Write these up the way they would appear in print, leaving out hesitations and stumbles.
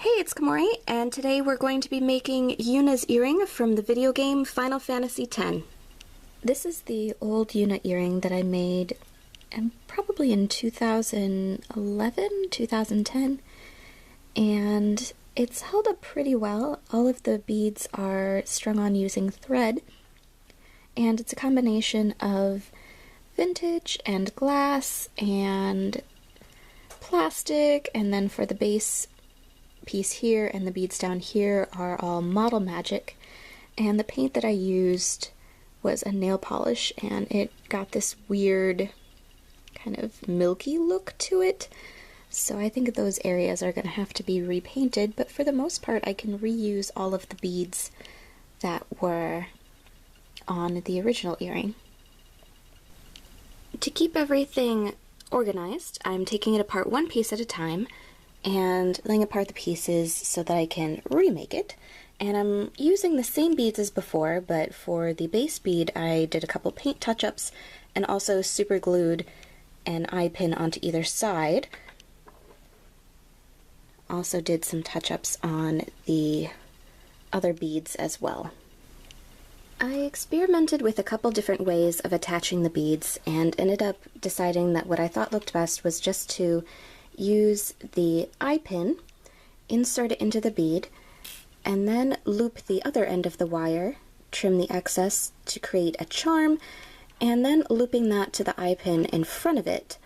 Hey, it's Kamori, and today we're going to be making Yuna's earring from the video game Final Fantasy X. This is the old Yuna earring that I made probably in 2011, 2010, and it's held up pretty well. All of the beads are strung on using thread, and it's a combination of vintage and glass and plastic, and then for the base piece here and the beads down here are all model magic, and the paint that I used was a nail polish, and it got this weird kind of milky look to it, so I think those areas are going to have to be repainted, but for the most part I can reuse all of the beads that were on the original earring. To keep everything organized, I'm taking it apart one piece at a time and laying apart the pieces so that I can remake it. And I'm using the same beads as before, but for the base bead I did a couple paint touch-ups and also super glued an eye pin onto either side. Also did some touch-ups on the other beads as well. I experimented with a couple different ways of attaching the beads and ended up deciding that what I thought looked best was just to use the eye pin, insert it into the bead, and then loop the other end of the wire, trim the excess to create a charm, and then looping that to the eye pin in front of it.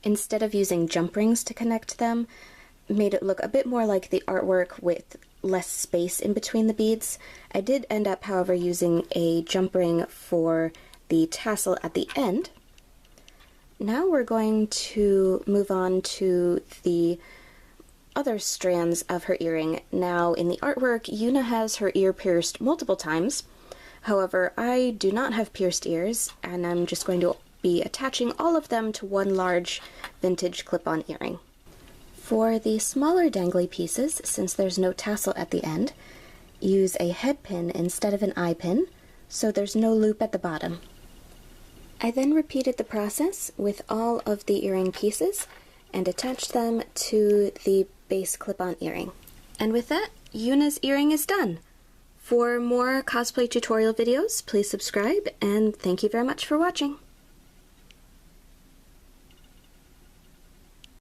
Instead of using jump rings to connect them, made it look a bit more like the artwork with less space in between the beads. I did end up, however, using a jump ring for the tassel at the end. Now we're going to move on to the other strands of her earring. Now in the artwork, Yuna has her ear pierced multiple times. However, I do not have pierced ears, and I'm just going to be attaching all of them to one large vintage clip-on earring. For the smaller dangly pieces, since there's no tassel at the end, use a head pin instead of an eye pin, so there's no loop at the bottom. I then repeated the process with all of the earring pieces and attached them to the base clip-on earring. And with that, Yuna's earring is done. For more cosplay tutorial videos, please subscribe, and thank you very much for watching.